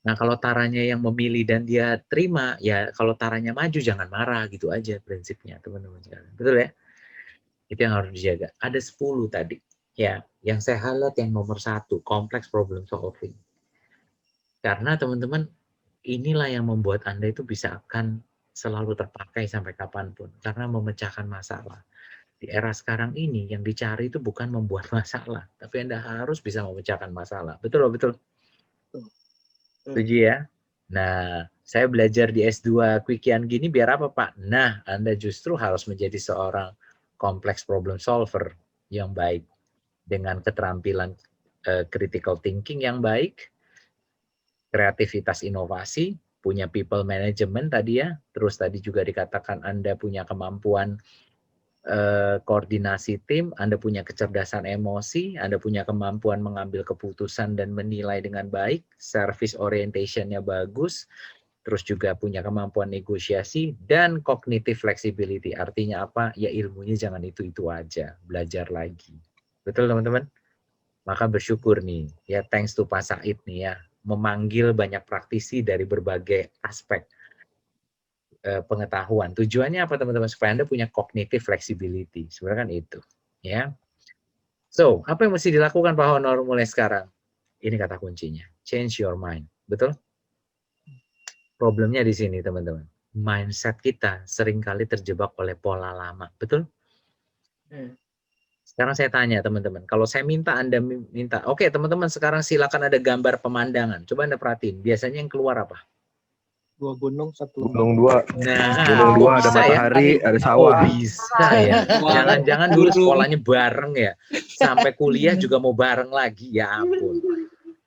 Nah, kalau taranya yang memilih dan dia terima, ya kalau taranya maju jangan marah, gitu aja prinsipnya, teman-teman sekalian. Betul ya? Itu yang harus dijaga. Ada 10 tadi. Ya, yang saya highlight yang nomor 1, complex problem solving. Karena teman-teman, inilah yang membuat Anda itu bisa akan selalu terpakai sampai kapanpun. Karena memecahkan masalah. Di era sekarang ini, yang dicari itu bukan membuat masalah, tapi Anda harus bisa memecahkan masalah. Betul, betul. Setuju ya? Nah, saya belajar di S2 Quick-an gini biar apa, Pak? Nah, Anda justru harus menjadi seorang complex problem solver yang baik dengan keterampilan critical thinking yang baik, kreativitas inovasi, punya people management tadi ya, terus tadi juga dikatakan Anda punya kemampuan koordinasi tim, Anda punya kecerdasan emosi, Anda punya kemampuan mengambil keputusan dan menilai dengan baik, service orientation-nya bagus, terus juga punya kemampuan negosiasi, dan cognitive flexibility. Artinya apa? Ya ilmunya jangan itu-itu aja, belajar lagi. Betul teman-teman? Maka bersyukur nih, ya thanks to Pak Said nih ya, memanggil banyak praktisi dari berbagai aspek pengetahuan. Tujuannya apa teman-teman? Supaya Anda punya cognitive flexibility. Sebenarnya kan itu. Ya. So, apa yang mesti dilakukan Pak Honor mulai sekarang? Ini kata kuncinya. Change your mind. Betul? Problemnya di sini teman-teman. Mindset kita seringkali terjebak oleh pola lama. Betul? Sekarang saya tanya teman-teman. Kalau saya minta Anda minta, oke teman-teman sekarang silakan ada gambar pemandangan. Coba Anda perhatiin. Biasanya yang keluar apa? Dua gunung, satu Gunung dua. Nah, Gunung kok dua ada bisa ya? matahari, ada Kok sawah. bisa ya? Jangan-jangan dulu sekolahnya bareng ya? Sampai kuliah juga mau bareng lagi? Ya ampun.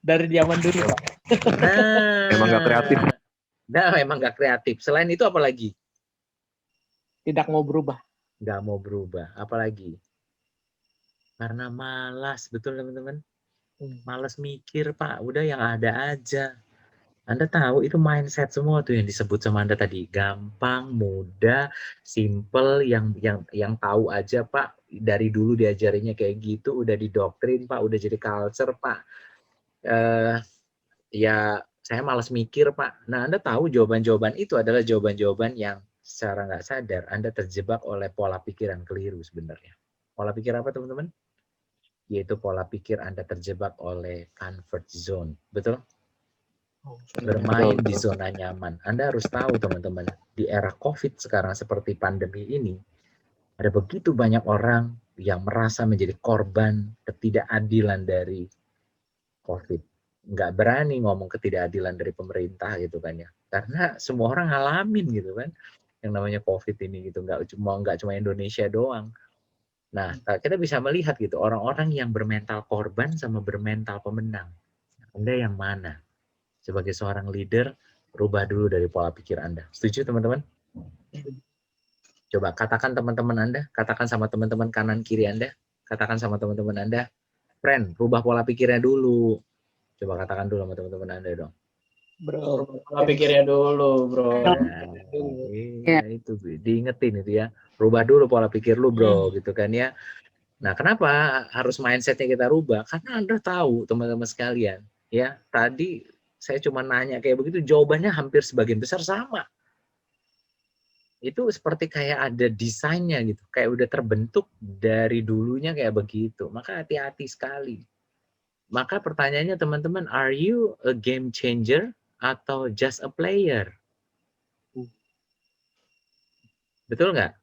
dari zaman dulu, Pak. Nah, Emang nggak kreatif. Nah, memang nggak kreatif. Selain itu apa lagi? Tidak mau berubah. Nggak mau berubah. Apalagi? Karena malas, betul teman-teman? Malas mikir, Pak. Udah yang ada aja. Anda tahu itu mindset semua tuh yang disebut sama Anda tadi. Gampang, mudah, simple, yang tahu aja, Pak. Dari dulu diajarinya kayak gitu, udah didoktrin, Pak. Udah jadi culture, Pak. Ya, saya malas mikir, Pak. Nah, Anda tahu jawaban-jawaban itu adalah jawaban-jawaban yang secara nggak sadar Anda terjebak oleh pola pikiran keliru sebenarnya. Pola pikir apa, teman-teman? Yaitu pola pikir Anda terjebak oleh comfort zone. Betul? Bermain di zona nyaman. Anda harus tahu, teman-teman, di era COVID sekarang seperti pandemi ini, ada begitu banyak orang yang merasa menjadi korban ketidakadilan dari COVID. Nggak berani ngomong ketidakadilan dari pemerintah gitu kan ya. Karena semua orang ngalamin gitu kan. Yang namanya COVID ini gitu. Nggak cuma Indonesia doang. Nah, kita bisa melihat gitu orang-orang yang bermental korban sama bermental pemenang. Anda yang mana? Sebagai seorang leader, rubah dulu dari pola pikir Anda. Setuju teman-teman? Coba katakan teman-teman Anda, katakan sama teman-teman kanan kiri Anda, katakan sama teman-teman Anda, friend, rubah pola pikirnya dulu. Coba katakan dulu sama teman-teman Anda dong. Bro, pola pikirnya dulu, bro. Iya, itu diingetin itu ya. Rubah dulu pola pikir lu, bro, gitu kan ya. Nah, kenapa harus mindsetnya kita rubah? Karena Anda tahu, teman-teman sekalian, ya, tadi saya cuma nanya kayak begitu, jawabannya hampir sebagian besar sama. Itu seperti kayak ada desainnya gitu, kayak udah terbentuk dari dulunya kayak begitu. Maka hati-hati sekali. Maka pertanyaannya teman-teman, are you a game changer atau just a player? Betul nggak?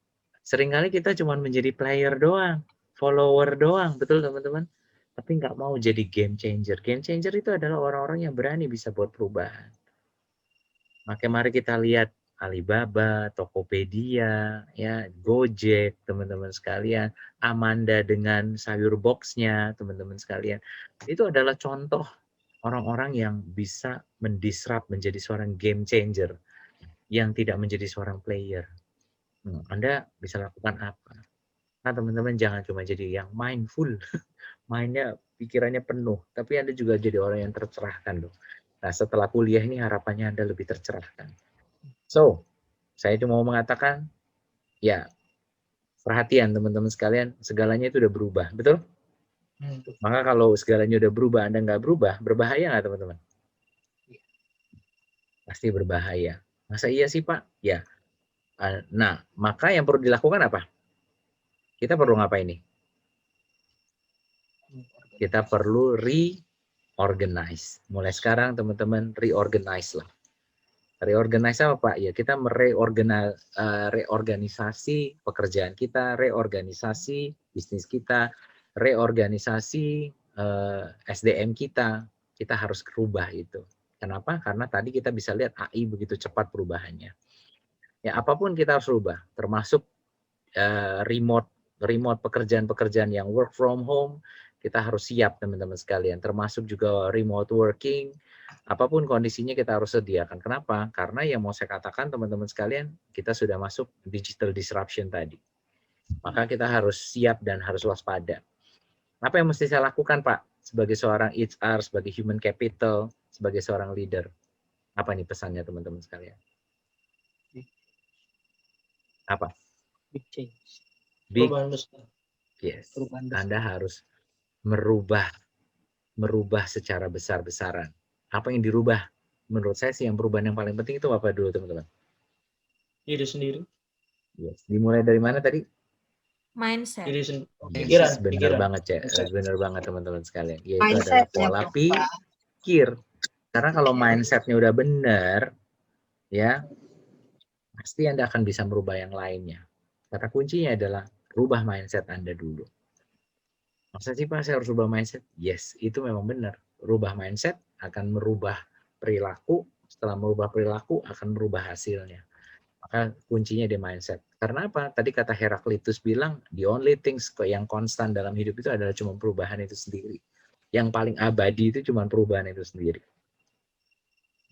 Seringkali kita cuma menjadi player doang, follower doang, betul teman-teman? Tapi nggak mau jadi game changer. Game changer itu adalah orang-orang yang berani bisa buat perubahan. Maka mari kita lihat Alibaba, Tokopedia, ya, Gojek, teman-teman sekalian, Amanda dengan sayur boxnya, teman-teman sekalian. Itu adalah contoh orang-orang yang bisa mendisrupt menjadi seorang game changer, yang tidak menjadi seorang player. Anda bisa lakukan apa? Nah, teman-teman jangan cuma jadi yang mindful, mainnya pikirannya penuh, tapi Anda juga jadi orang yang tercerahkan loh. Nah, setelah kuliah ini harapannya Anda lebih tercerahkan. So, saya cuma mau mengatakan, ya, perhatian teman-teman sekalian, segalanya itu udah berubah, betul? Maka kalau segalanya udah berubah, Anda nggak berubah, berbahaya nggak teman-teman? Pasti berbahaya. Masa iya sih Pak? Ya. Nah, maka yang perlu dilakukan apa? Kita perlu ngapain nih? Kita perlu reorganize. Mulai sekarang teman-teman reorganize lah. Reorganize apa Pak? Ya kita reorganisasi pekerjaan kita, reorganisasi bisnis kita, reorganisasi SDM kita. Kita harus rubah itu. Kenapa? Karena tadi kita bisa lihat AI begitu cepat perubahannya. Ya apapun kita harus rubah, termasuk remote pekerjaan-pekerjaan yang work from home, kita harus siap teman-teman sekalian, termasuk juga remote working, apapun kondisinya kita harus sediakan. Kenapa? Karena yang mau saya katakan teman-teman sekalian, kita sudah masuk digital disruption tadi. Maka kita harus siap dan harus waspada. Apa yang mesti saya lakukan Pak? Sebagai seorang HR, sebagai human capital, sebagai seorang leader. Apa nih pesannya teman-teman sekalian? Apa? Big change. Big, Perubahan besar. yes. Perubahan besar. Anda harus merubah secara besar-besaran. Apa yang dirubah? Menurut saya sih yang perubahan yang paling penting itu apa dulu teman-teman? Diri sendiri. Yes. Dimulai dari mana tadi? Mindset. Diri sendiri. Yes, benar banget ya, benar banget teman-teman sekalian. Yaitu adalah Mindset ya, pola Pak. pikir. Karena kalau mindsetnya udah benar, ya pasti Anda akan bisa merubah yang lainnya. Kata kuncinya adalah rubah mindset Anda dulu. Masa sih Pak saya harus rubah mindset? Yes, itu memang benar. Rubah mindset akan merubah perilaku, setelah merubah perilaku akan merubah hasilnya. Maka kuncinya di mindset. Karena apa? Tadi kata Heraklitus bilang, the only things yang konstan dalam hidup itu adalah cuma perubahan itu sendiri. Yang paling abadi itu cuma perubahan itu sendiri.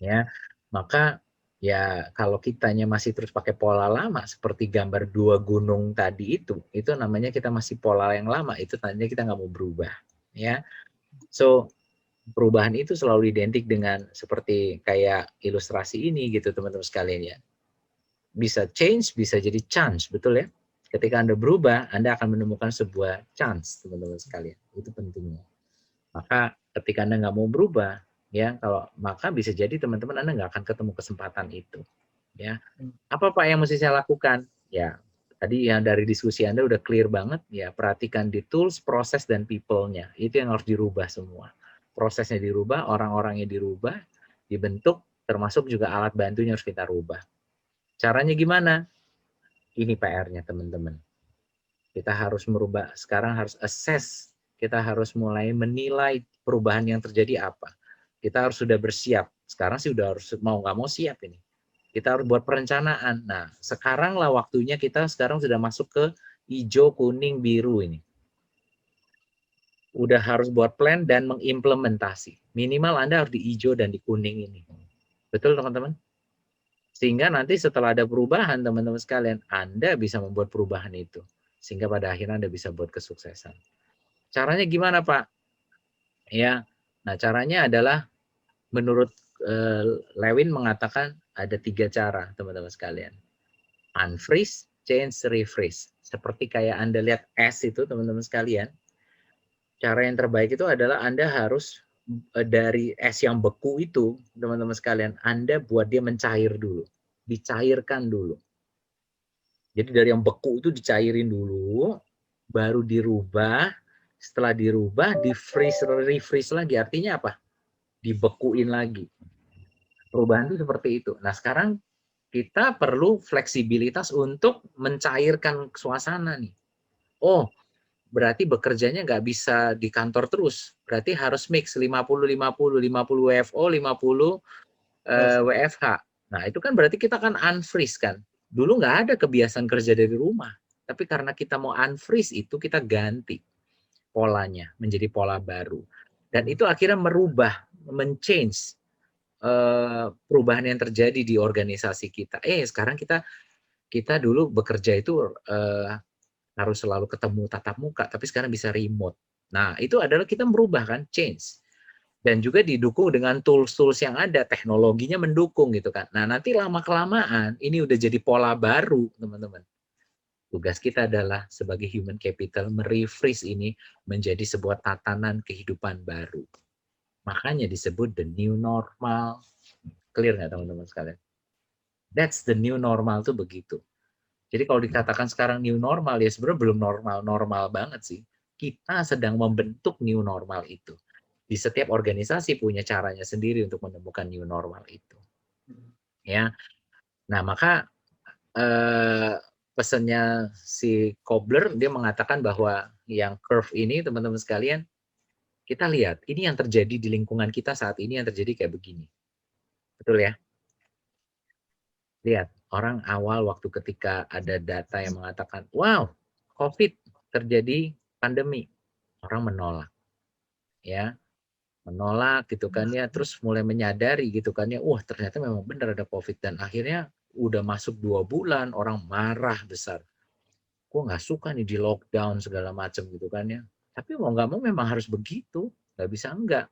Ya, maka ya kalau kitanya masih terus pakai pola lama seperti gambar dua gunung tadi itu namanya kita masih pola yang lama, itu tandanya kita nggak mau berubah. Ya, so perubahan itu selalu identik dengan seperti kayak ilustrasi ini gitu teman-teman sekalian ya. Bisa change, bisa jadi chance, betul ya? Ketika Anda berubah, Anda akan menemukan sebuah chance teman-teman sekalian. Itu pentingnya. Maka ketika Anda nggak mau berubah, ya kalau maka bisa jadi teman-teman Anda nggak akan ketemu kesempatan itu. Ya, apa Pak yang mesti saya lakukan? Ya, tadi yang dari diskusi Anda udah clear banget. Ya, perhatikan di tools, proses dan people-nya. Itu yang harus dirubah semua. Prosesnya dirubah, orang-orangnya dirubah, dibentuk, termasuk juga alat bantunya harus kita rubah. Caranya gimana? Ini PR-nya teman-teman. Kita harus merubah, sekarang harus assess, kita harus mulai menilai perubahan yang terjadi apa. Kita harus sudah bersiap. Sekarang sih udah harus mau nggak mau siap ini. Kita harus buat perencanaan. Nah, sekaranglah waktunya kita sekarang sudah masuk ke hijau, kuning, biru ini. Udah harus buat plan dan mengimplementasi. Minimal Anda harus di hijau dan di kuning ini. Betul teman-teman? Sehingga nanti setelah ada perubahan, teman-teman sekalian, Anda bisa membuat perubahan itu. Sehingga pada akhirnya Anda bisa buat kesuksesan. Caranya gimana, Pak? Ya, nah caranya adalah menurut Lewin mengatakan ada 3 cara, teman-teman sekalian. Unfreeze, change, refreeze. Seperti kayak Anda lihat es itu, teman-teman sekalian. Cara yang terbaik itu adalah Anda harus dari es yang beku itu, teman-teman sekalian, Anda buat dia mencair dulu. Dicairkan dulu. Jadi dari yang beku itu dicairin dulu, baru dirubah. Setelah dirubah, di-freeze, refreeze lagi. Artinya apa? Dibekuin lagi. Perubahan itu seperti itu. Nah, sekarang kita perlu fleksibilitas untuk mencairkan suasana nih. Oh, berarti bekerjanya nggak bisa di kantor terus. Berarti harus mix 50-50, 50 WFO, 50 WFH. Nah, itu kan berarti kita kan unfreeze kan. Dulu nggak ada kebiasaan kerja dari rumah. Tapi karena kita mau unfreeze itu, kita ganti polanya menjadi pola baru. Dan itu akhirnya merubah, men-change perubahan yang terjadi di organisasi kita. Sekarang kita dulu bekerja itu harus selalu ketemu tatap muka, tapi sekarang bisa remote. Nah, itu adalah kita merubah kan, change. Dan juga didukung dengan tools-tools yang ada, teknologinya mendukung gitu kan. Nah, nanti lama-kelamaan ini udah jadi pola baru, teman-teman. Tugas kita adalah sebagai human capital merefresh ini menjadi sebuah tatanan kehidupan baru. Makanya disebut the new normal. Clear nggak teman-teman sekalian? That's the new normal tuh begitu. Jadi kalau dikatakan sekarang new normal, ya sebenarnya belum normal-normal banget sih. Kita sedang membentuk new normal itu. Di setiap organisasi punya caranya sendiri untuk menemukan new normal itu. Ya. Nah, maka pesannya si Kobler, dia mengatakan bahwa yang curve ini, teman-teman sekalian, kita lihat, ini yang terjadi di lingkungan kita saat ini yang terjadi kayak begini. Betul ya? Lihat, orang awal waktu ketika ada data yang mengatakan, wow, COVID terjadi pandemi. Orang menolak. Ya, menolak gitu kan ya, terus mulai menyadari gitu kan ya, wah ternyata memang benar ada COVID. Dan akhirnya udah masuk 2 bulan, orang marah besar. Gue nggak suka nih di lockdown segala macam gitu kan ya. Tapi mau nggak mau memang harus begitu, nggak bisa enggak.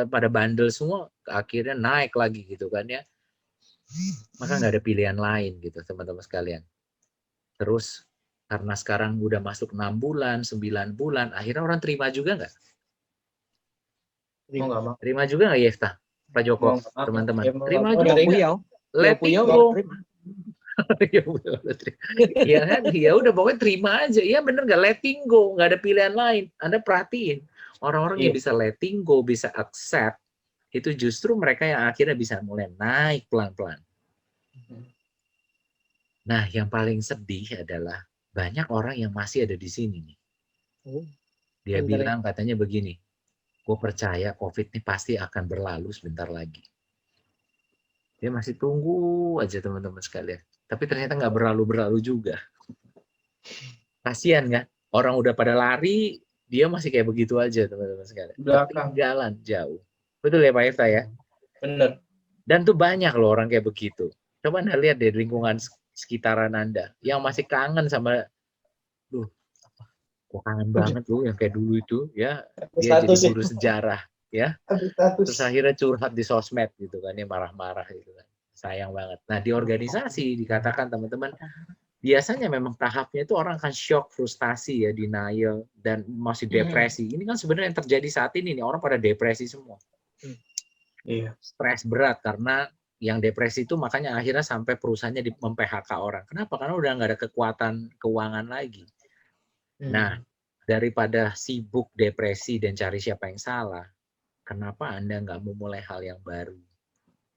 Pada bandel semua, akhirnya naik lagi gitu kan ya. Maka nggak ada pilihan lain gitu teman-teman sekalian. Terus karena sekarang udah masuk 6 bulan, 9 bulan, akhirnya orang terima juga nggak? Terima juga nggak Yefta? Pak Joko, teman-teman. Terima juga. Letting go. Ya kan, ya udah pokoknya terima aja. Ya bener nggak, letting go, nggak ada pilihan lain. Anda perhatiin orang-orang yang bisa letting go, bisa accept, itu justru mereka yang akhirnya bisa mulai naik pelan-pelan. Nah, yang paling sedih adalah banyak orang yang masih ada di sini nih. Dia bilang katanya begini, gue percaya COVID ini pasti akan berlalu sebentar lagi. Dia masih tunggu aja teman-teman sekalian. Tapi ternyata nggak berlalu-berlalu juga. Kasian kan? Orang udah pada lari, dia masih kayak begitu aja teman-teman sekalian. Ketinggalan jauh. Betul ya Pak Efta ya? Benar. Dan tuh banyak loh orang kayak begitu. Coba Anda lihat deh lingkungan sekitaran Anda. Yang masih kangen sama, duh, kok kangen banget loh yang kayak dulu itu ya. Dia jadi guru sejarah ya. Terus akhirnya curhat di sosmed gitu kan, ya marah-marah gitu kan. Sayang banget. Nah di organisasi dikatakan teman-teman, biasanya memang tahapnya itu orang akan shock, frustasi ya, denial, dan masih depresi. Ini kan sebenarnya yang terjadi saat ini nih, orang pada depresi semua. Stres berat karena yang depresi itu makanya akhirnya sampai perusahaannya mem-PHK orang. Kenapa? Karena udah nggak ada kekuatan keuangan lagi. Nah, daripada sibuk depresi dan cari siapa yang salah, kenapa Anda nggak memulai hal yang baru?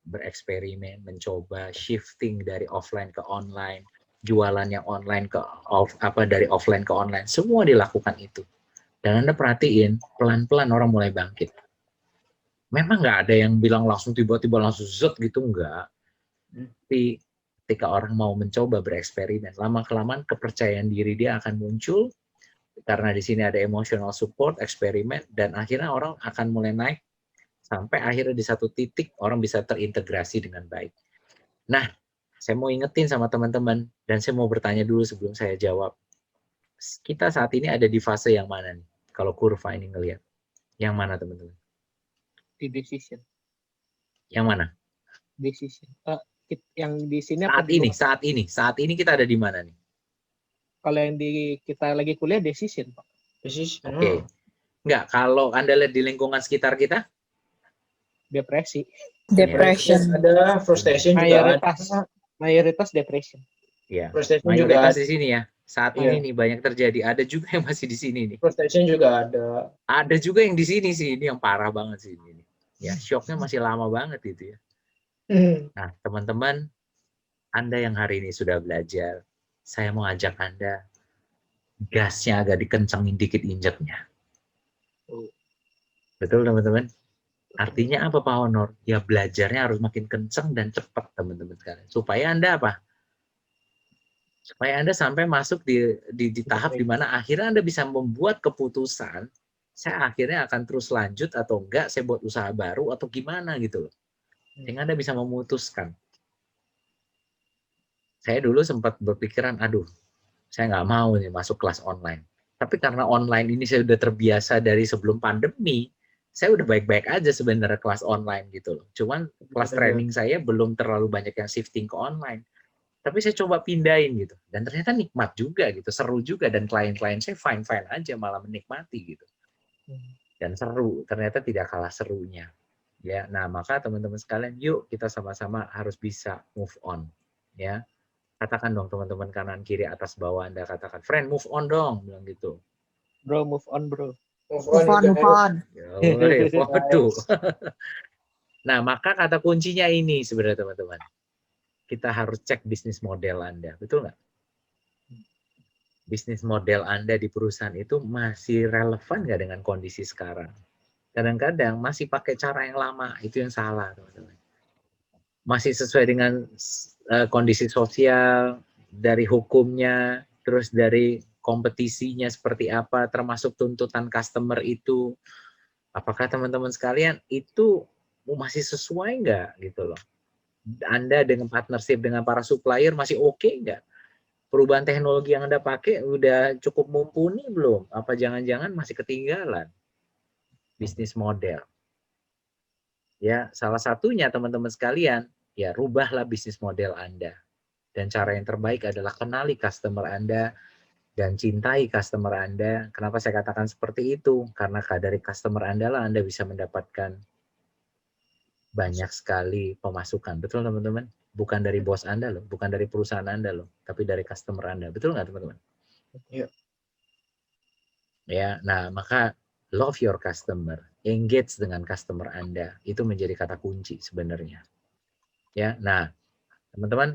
Bereksperimen, mencoba shifting dari offline ke online, jualan yang online ke dari offline ke online, semua dilakukan itu. Dan Anda perhatiin, pelan-pelan orang mulai bangkit. Memang nggak ada yang bilang langsung tiba-tiba langsung zet gitu, enggak. Tapi ketika orang mau mencoba bereksperimen, lama-kelamaan kepercayaan diri dia akan muncul, karena di sini ada emotional support, eksperimen, dan akhirnya orang akan mulai naik, sampai akhirnya di satu titik orang bisa terintegrasi dengan baik. Nah, saya mau ingetin sama teman-teman, dan saya mau bertanya dulu sebelum saya jawab. Kita saat ini ada di fase yang mana nih? Kalau kurva ini ngelihat. Yang mana teman-teman? Di decision. Yang mana? Decision. Yang di sini saat ini kita ada di mana nih? Kalau yang kita lagi kuliah decision, Pak. Decision. Oke. Enggak, kalau Anda lihat di lingkungan sekitar kita? Depresi. Depression. Ada frustration juga. Mayoritas depression. Ya. Mayoritas di sini ya. Saat ini nih banyak terjadi. Ada juga yang masih di sini nih. Frustration juga ada. Ada juga yang di sini sih. Ini yang parah banget sih ini. Ya, shocknya masih lama banget itu ya. Nah, teman-teman, Anda yang hari ini sudah belajar, saya mau ajak Anda gasnya agak dikencangin dikit injeknya. Betul teman-teman? Artinya apa Pak Honor? Ya belajarnya harus makin kencang dan cepat teman-teman sekalian. Supaya Anda apa? Supaya Anda sampai masuk di tahap di mana akhirnya Anda bisa membuat keputusan, saya akhirnya akan terus lanjut atau enggak, saya buat usaha baru atau gimana gitu loh. Sehingga Anda bisa memutuskan. Saya dulu sempat berpikiran, aduh, saya nggak mau nih masuk kelas online. Tapi karena online ini saya udah terbiasa dari sebelum pandemi, saya udah baik-baik aja sebenarnya kelas online gitu loh. Cuman kelas training saya belum terlalu banyak yang shifting ke online. Tapi saya coba pindahin gitu. Dan ternyata nikmat juga gitu, seru juga. Dan klien-klien saya fine-fine aja, malah menikmati gitu. Dan seru, ternyata tidak kalah serunya. Ya, nah maka teman-teman sekalian, yuk kita sama-sama harus bisa move on. Ya, katakan dong teman-teman kanan kiri atas bawah Anda, katakan friend move on dong, bilang gitu. Bro, move on bro. Move on. Waduh. Nah maka kata kuncinya ini sebenarnya teman-teman, kita harus cek bisnis model Anda, betul nggak? Bisnis model Anda di perusahaan itu masih relevan nggak dengan kondisi sekarang? Kadang-kadang masih pakai cara yang lama, itu yang salah teman-teman. Masih sesuai dengan kondisi sosial, dari hukumnya, terus dari kompetisinya seperti apa, termasuk tuntutan customer itu. Apakah teman-teman sekalian itu masih sesuai nggak gitu loh? Anda dengan partnership dengan para supplier masih oke nggak? Perubahan teknologi yang Anda pakai udah cukup mumpuni belum? Apa jangan-jangan masih ketinggalan bisnis model? Ya, salah satunya teman-teman sekalian, ya rubahlah bisnis model Anda. Dan cara yang terbaik adalah kenali customer Anda dan cintai customer Anda. Kenapa saya katakan seperti itu? Karena dari customer Anda lah Anda bisa mendapatkan banyak sekali pemasukan. Betul teman-teman? Bukan dari bos Anda loh, bukan dari perusahaan Anda loh, tapi dari customer Anda. Betul nggak teman-teman? Iya. Ya, nah maka love your customer, engage dengan customer Anda, itu menjadi kata kunci sebenarnya. Ya, nah teman-teman,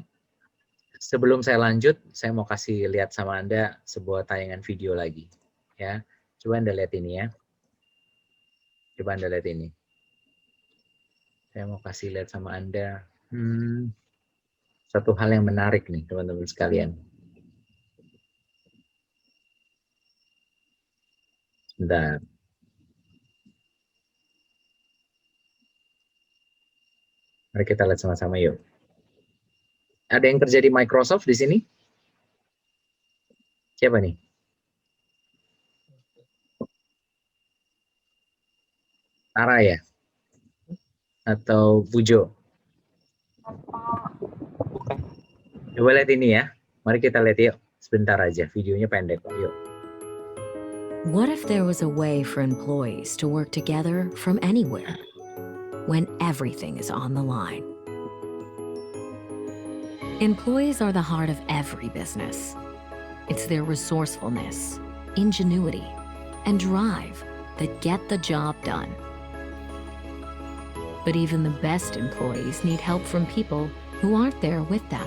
sebelum saya lanjut, saya mau kasih lihat sama Anda sebuah tayangan video lagi. Ya, coba Anda lihat ini ya. Coba Anda lihat ini. Saya mau kasih lihat sama Anda satu hal yang menarik nih teman-teman sekalian. Sebentar. Mari kita lihat sama-sama yuk. Ada yang kerja di Microsoft di sini? Siapa nih? Tara ya? Atau Pujo? Coba lihat ini ya. Mari kita lihat yuk. Sebentar aja, videonya pendek kok. Yuk. What if there was a way for employees to work together from anywhere when everything is on the line? Employees are the heart of every business. It's their resourcefulness, ingenuity, and drive that get the job done. But even the best employees need help from people who aren't there with them.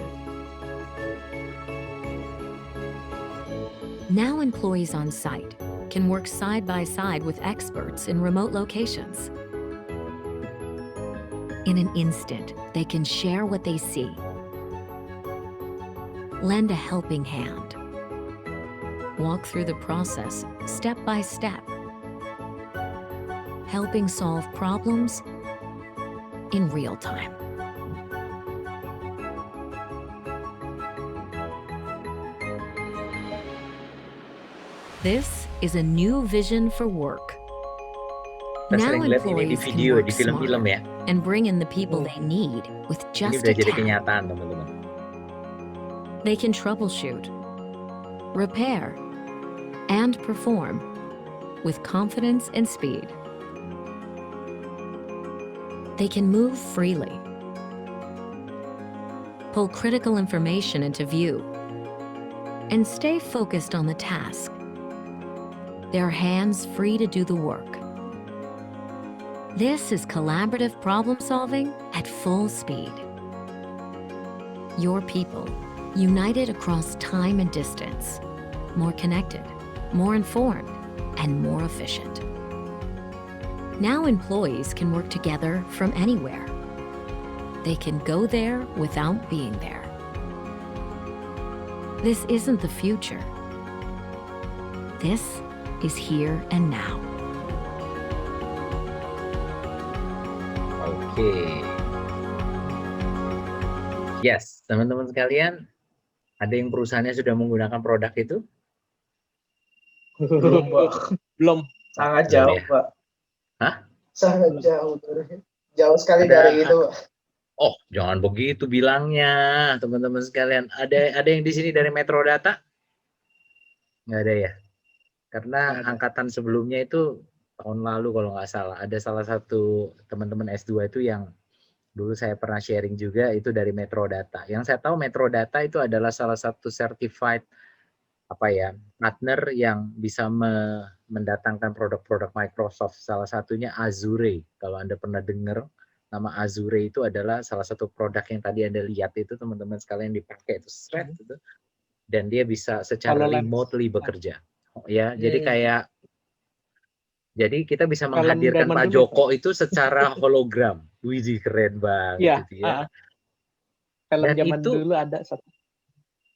Now employees on site can work side by side with experts in remote locations. In an instant, they can share what they see, lend a helping hand, walk through the process step by step, helping solve problems in real time. This is a new vision for work. Kita Now sering lihat ini di employees can video, work di film-film smarter ya. and bring in the people they need with Ini just udah a jadi tap. kenyataan teman-teman. They can troubleshoot, repair, and perform with confidence and speed. They can move freely, pull critical information into view, and stay focused on the task. Their hands free to do the work. This is collaborative problem solving at full speed. Your people, united across time and distance, more connected, more informed, and more efficient. Now employees can work together from anywhere. They can go there without being there. This isn't the future. This is here and now. Oke. Yes, teman-teman sekalian, ada yang perusahaannya sudah menggunakan produk itu? Belum, Pak. Belum. Sangat Belum jauh, ya? Pak. Hah? Sangat jauh. Jauh sekali dari itu, Pak. Oh, jangan begitu bilangnya, teman-teman sekalian. Ada yang di sini dari Metro Data? Nggak ada ya? Karena Nggak ada. angkatan sebelumnya itu tahun lalu kalau nggak salah, ada salah satu teman-teman S2 itu yang dulu saya pernah sharing juga, itu dari Metrodata. Yang saya tahu Metrodata itu adalah salah satu certified partner yang bisa mendatangkan produk-produk Microsoft. Salah satunya Azure. Kalau Anda pernah dengar nama Azure, itu adalah salah satu produk yang tadi Anda lihat itu, teman-teman sekalian, dipakai itu thread itu, dan dia bisa secara remotely bekerja. Ya, jadi kita bisa menghadirkan Pak Joko itu secara hologram. Wih, keren banget itu ya. Film Dan zaman itu dulu ada satu.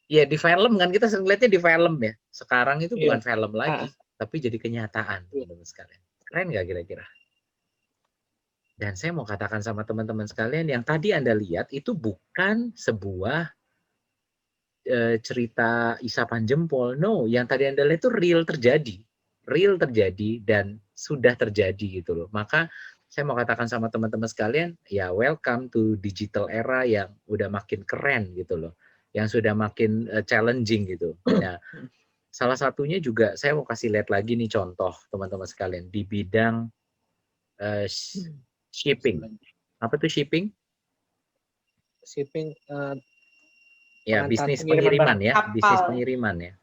Ya di film kan, kita sering lihatnya di film ya. Sekarang itu bukan film lagi, tapi jadi kenyataan, teman-teman sekalian. Keren nggak kira-kira? Dan saya mau katakan sama teman-teman sekalian, yang tadi Anda lihat itu bukan sebuah cerita isapan jempol. No, yang tadi Anda lihat itu real terjadi dan sudah terjadi gitu loh. Maka saya mau katakan sama teman-teman sekalian, ya welcome to digital era yang udah makin keren gitu loh, yang sudah makin challenging gitu. Nah, salah satunya juga saya mau kasih lihat lagi nih contoh teman-teman sekalian di bidang shipping. Apa tuh shipping? Shipping. Ya, bisnis pengiriman ya, bisnis pengiriman ya.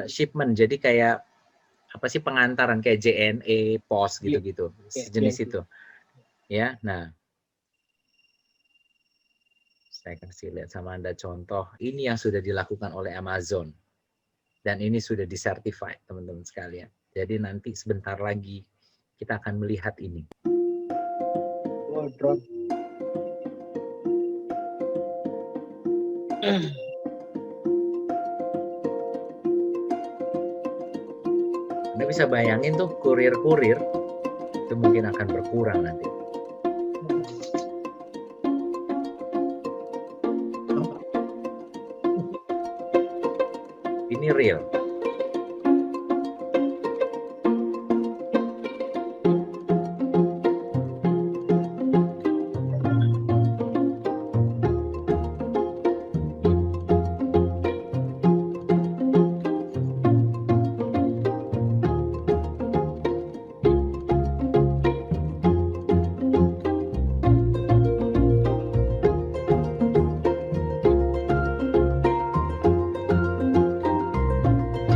Shipment, jadi kayak apa sih, pengantaran kayak JNE, pos gitu-gitu, sejenis itu. Ya, nah, saya kasih lihat sama Anda contoh ini yang sudah dilakukan oleh Amazon, dan ini sudah disertified teman-teman sekalian. Jadi nanti sebentar lagi kita akan melihat ini. Oh, drone. Anda bisa bayangin tuh, kurir-kurir itu mungkin akan berkurang nanti. Ini real.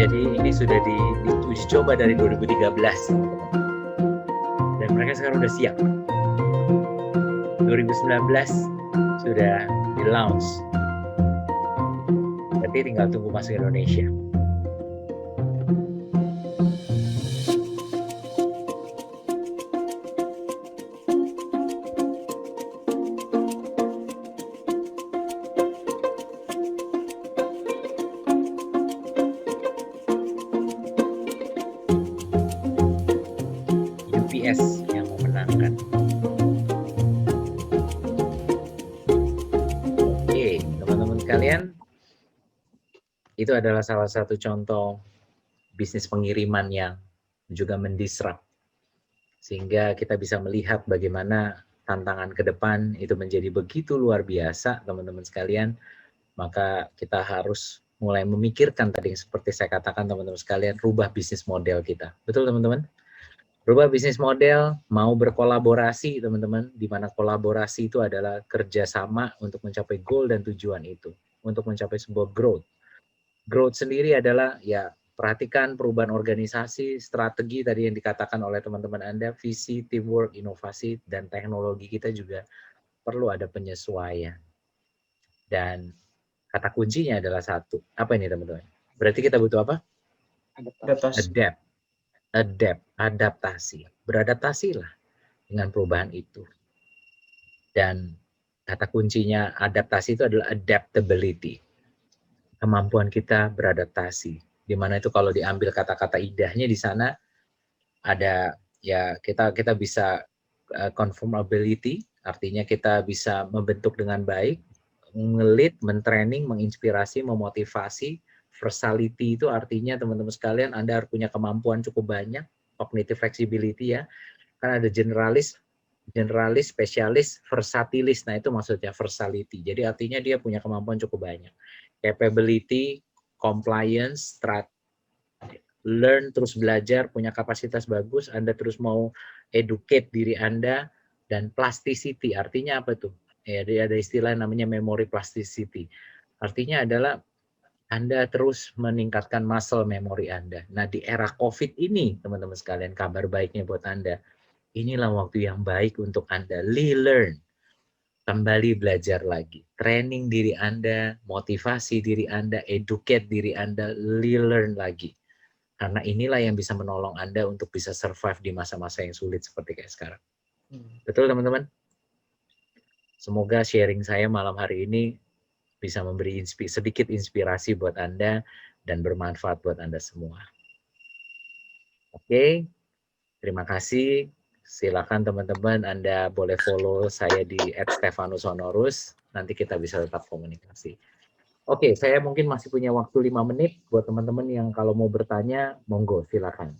Jadi ini sudah diuji coba dari 2013, dan mereka sekarang udah siap. 2019 sudah di launch, berarti tinggal tunggu masuk Indonesia. UPS yang memenangkan. Oke, teman-teman sekalian, itu adalah salah satu contoh bisnis pengiriman yang juga mendisrupt, sehingga kita bisa melihat bagaimana tantangan ke depan itu menjadi begitu luar biasa, teman-teman sekalian. Maka kita harus mulai memikirkan tadi yang seperti saya katakan, teman-teman sekalian, rubah bisnis model kita. Betul, teman-teman? Rubah bisnis model, mau berkolaborasi, teman-teman, di mana kolaborasi itu adalah kerjasama untuk mencapai goal dan tujuan itu, untuk mencapai sebuah growth. Growth sendiri adalah, ya, perhatikan perubahan organisasi, strategi tadi yang dikatakan oleh teman-teman Anda, visi, teamwork, inovasi, dan teknologi kita juga perlu ada penyesuaian. Dan kata kuncinya adalah satu. Apa ini, teman-teman? Berarti kita butuh apa? Adaptasi. Beradaptasilah dengan perubahan itu. Dan kata kuncinya adaptasi itu adalah adaptability. Kemampuan kita beradaptasi. Di mana itu kalau diambil kata-kata idahnya di sana ada, ya, kita bisa conformability, artinya kita bisa membentuk dengan baik, nge-lead, men-training, menginspirasi, memotivasi. Versatility itu artinya, teman-teman sekalian, Anda harus punya kemampuan cukup banyak, cognitive flexibility ya. Kan ada generalis, spesialis, versatilis. Nah, itu maksudnya versatility. Jadi artinya dia punya kemampuan cukup banyak. Capability, compliance, learn, terus belajar, punya kapasitas bagus, Anda terus mau educate diri Anda, dan plasticity, artinya apa tuh? Ya, ada istilah namanya memory plasticity. Artinya adalah Anda terus meningkatkan muscle memory Anda. Nah, di era COVID ini, teman-teman sekalian, kabar baiknya buat Anda, inilah waktu yang baik untuk Anda relearn, kembali belajar lagi, training diri Anda, motivasi diri Anda, educate diri Anda, relearn lagi. Karena inilah yang bisa menolong Anda untuk bisa survive di masa-masa yang sulit seperti kayak sekarang. Betul, teman-teman? Semoga sharing saya malam hari ini bisa memberi sedikit inspirasi buat Anda dan bermanfaat buat Anda semua. Oke, terima kasih. Silakan teman-teman, Anda boleh follow saya di @stefanushonorus. Nanti kita bisa tetap komunikasi. Oke, saya mungkin masih punya waktu 5 menit buat teman-teman yang kalau mau bertanya, monggo silakan.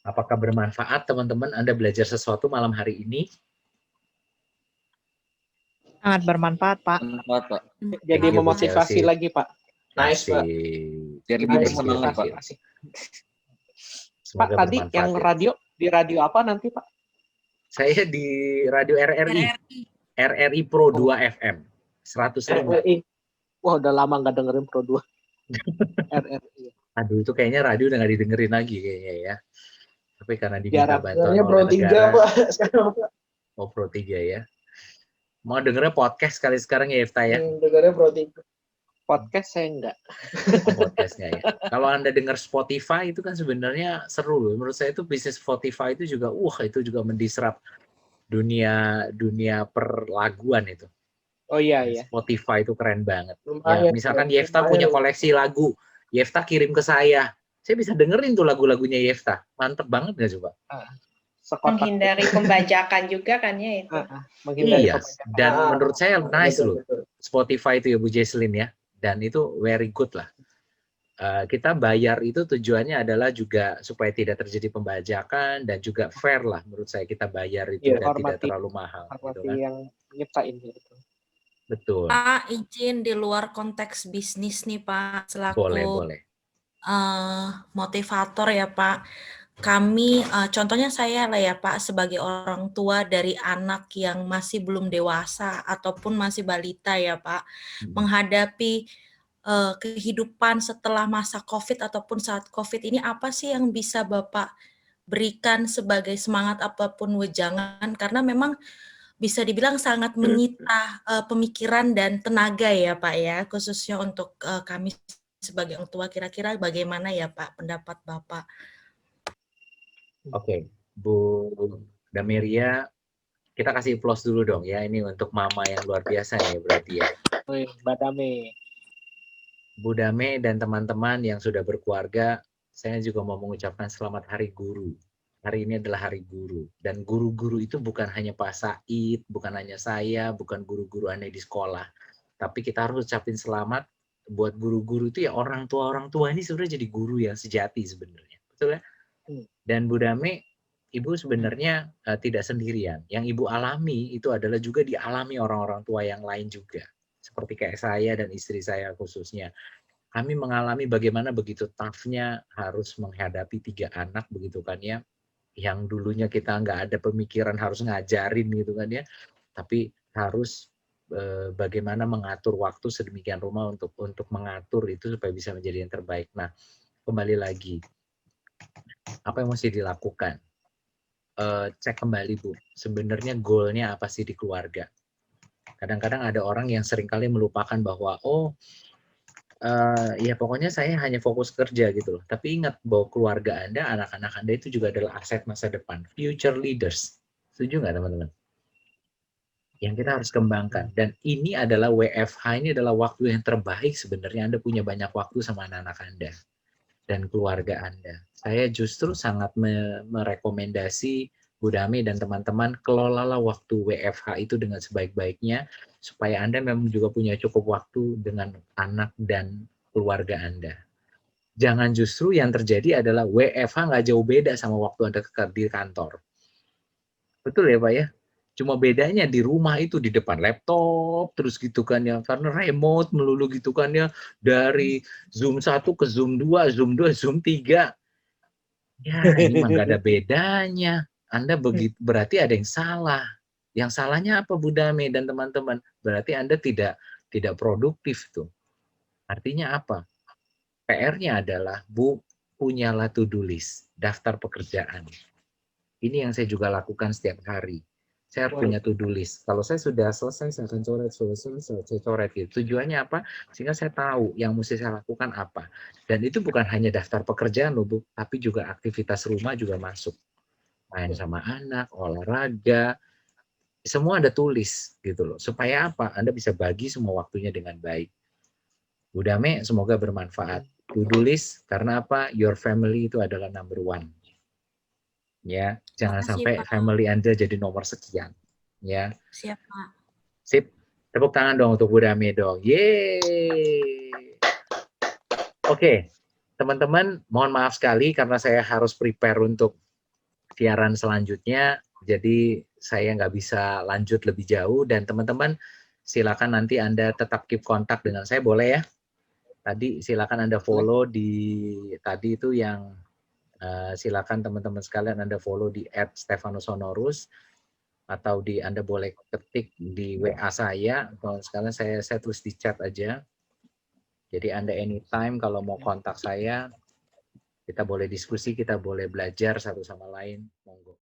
Apakah bermanfaat teman-teman Anda belajar sesuatu malam hari ini? Sangat bermanfaat, Pak. Bermanfaat, Pak. Jadi Thank you, Bu memotivasi Chelsea. lagi, Pak. Nice, Pak. Biar lebih Thank you, bersemangat, thank Pak. you. Pak, Semoga tadi bermanfaat yang ya. radio, di radio apa nanti, Pak? Saya di radio RRI Pro 2 FM 105. RRI. Wah, udah lama nggak dengerin Pro 2. RRI. Aduh, itu kayaknya radio udah nggak didengerin lagi kayaknya ya. Tapi karena diminta Jarang. bantuan Sebenarnya Pro oleh 3, negara, Pak. Sekarang, Pak. oh Pro 3 ya. Mau dengernya podcast kali sekarang ya, Efta ya? Dengarnya Pro 3. Podcast saya enggak. Oh, podcastnya ya. Kalau Anda dengar Spotify itu kan sebenarnya seru loh. Menurut saya itu bisnis Spotify itu juga, itu juga mendisrupt dunia perlaguan itu. Oh iya, iya. Spotify itu keren banget. Ya, Lumayan, misalkan Pak. Yefta Lumayan. punya koleksi lagu, Yefta kirim ke saya bisa dengerin tuh lagu-lagunya Yefta. Mantep banget nggak coba? Sekotak. Menghindari pembajakan juga kan ya itu. Menghindari Iya, pembajakan. dan menurut saya nice Betul, loh betul. Spotify itu ya Bu Jesslyn ya, dan itu very good lah. Kita bayar itu tujuannya adalah juga supaya tidak terjadi pembajakan dan juga fair lah menurut saya, kita bayar itu Iya, dan tidak hormati- terlalu mahal. Gitu Hormati kan? yang nyiptain gitu. Betul, Pak, izin di luar konteks bisnis nih Pak, selaku boleh. motivator ya Pak. Kami, contohnya saya lah ya Pak, sebagai orang tua dari anak yang masih belum dewasa ataupun masih balita ya Pak, menghadapi kehidupan setelah masa COVID ataupun saat COVID ini, apa sih yang bisa Bapak berikan sebagai semangat apapun wejangan, karena memang bisa dibilang sangat menyita pemikiran dan tenaga ya Pak ya, khususnya untuk kami sebagai orang tua. Kira-kira bagaimana ya Pak pendapat Bapak? Oke, Bu Dameria, kita kasih applause dulu dong ya, ini untuk mama yang luar biasa ya berarti ya. Wih, Mbak Dame. Bu Dame dan teman-teman yang sudah berkeluarga, saya juga mau mengucapkan selamat Hari Guru. Hari ini adalah Hari Guru. Dan guru-guru itu bukan hanya Pak Said, bukan hanya saya, bukan guru-guru Anda di sekolah. Tapi kita harus ucapin selamat buat guru-guru itu ya, orang tua ini sebenarnya jadi guru yang sejati sebenarnya. Betul ya? Dan Bu Dame, Ibu sebenarnya tidak sendirian. Yang Ibu alami itu adalah juga dialami orang-orang tua yang lain juga. Seperti kayak saya dan istri saya khususnya. Kami mengalami bagaimana begitu tough-nya harus menghadapi 3 anak begitu kan ya. Yang dulunya kita nggak ada pemikiran harus ngajarin gitu kan ya. Tapi harus bagaimana mengatur waktu sedemikian rupa untuk mengatur itu supaya bisa menjadi yang terbaik. Nah, kembali lagi. Apa yang mesti dilakukan? Cek kembali Bu, sebenarnya goalnya apa sih di keluarga? Kadang-kadang ada orang yang seringkali melupakan bahwa ya pokoknya saya hanya fokus kerja gitu loh. Tapi ingat bahwa keluarga Anda, anak-anak Anda itu juga adalah aset masa depan, future leaders. Setuju nggak teman-teman? Yang kita harus kembangkan. Dan ini adalah WFH, ini adalah waktu yang terbaik sebenarnya. Anda punya banyak waktu sama anak-anak Anda dan keluarga Anda. Saya justru sangat merekomendasi Bu Dame dan teman-teman, kelolalah waktu WFH itu dengan sebaik-baiknya, supaya Anda memang juga punya cukup waktu dengan anak dan keluarga Anda. Jangan justru yang terjadi adalah WFH nggak jauh beda sama waktu Anda di kantor. Betul ya Pak ya? Cuma bedanya di rumah itu di depan laptop terus gitu kan ya, karena remote melulu gitu kan ya, dari Zoom 1 ke Zoom 2, Zoom 2, Zoom 3. Ya, ini mah nggak ada bedanya. Anda berarti ada yang salah. Yang salahnya apa Bu Dame dan teman-teman? Berarti Anda tidak produktif tuh. Artinya apa? PR-nya adalah Bu, punyalah to-do list, daftar pekerjaan. Ini yang saya juga lakukan setiap hari. Saya harus punya to-do list. Kalau saya sudah selesai, saya akan coret, saya coret gitu. Tujuannya apa? Sehingga saya tahu yang mesti saya lakukan apa. Dan itu bukan hanya daftar pekerjaan loh Bu, tapi juga aktivitas rumah juga masuk. Main sama anak, olahraga, semua Anda tulis gitu loh. Supaya apa? Anda bisa bagi semua waktunya dengan baik. Bu Dame, semoga bermanfaat. To-do list, karena apa? Your family itu adalah number one. Ya, jangan Makasih, sampai Pak. family Anda jadi nomor sekian. Ya. Siap, Pak. Sip. Tepuk tangan dong untuk Bu Dame dong. Yeay. Oke, teman-teman, mohon maaf sekali karena saya harus prepare untuk siaran selanjutnya. Jadi saya nggak bisa lanjut lebih jauh dan teman-teman silakan nanti Anda tetap keep kontak dengan saya, boleh ya? Tadi silakan Anda follow di tadi itu yang silakan teman-teman sekalian Anda follow di @stefanushonorus atau di Anda boleh ketik di WA saya. Kalau sekalian saya tulis di chat aja. Jadi Anda anytime kalau mau kontak saya, kita boleh diskusi, kita boleh belajar satu sama lain. Monggo.